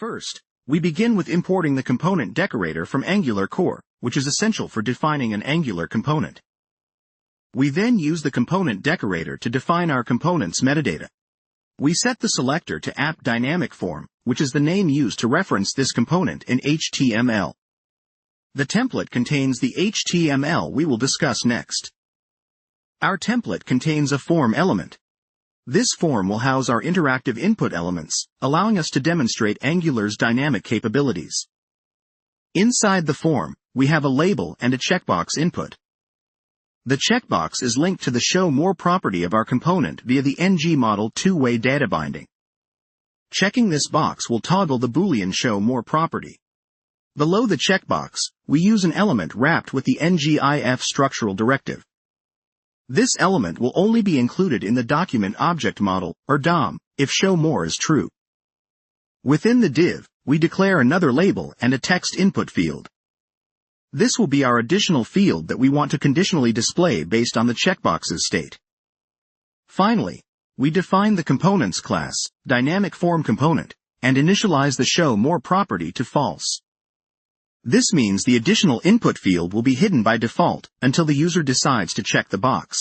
First, we begin with importing the component decorator from Angular core, which is essential for defining an Angular component. We then use the component decorator to define our component's metadata. We set the selector to app dynamic form, which is the name used to reference this component in HTML. The template contains the HTML we will discuss next. Our template contains a form element. This form will house our interactive input elements, allowing us to demonstrate Angular's dynamic capabilities. Inside the form, we have a label and a checkbox input. The checkbox is linked to the Show More property of our component via the ng-model two-way data binding. Checking this box will toggle the Boolean Show More property. Below the checkbox, we use an element wrapped with the ngIf structural directive. This element will only be included in the document object model, or DOM, if Show More is true. Within the div, we declare another label and a text input field. This will be our additional field that we want to conditionally display based on the checkbox's state. Finally, we define the component's class, dynamic form component, and initialize the Show More property to false. This means the additional input field will be hidden by default until the user decides to check the box.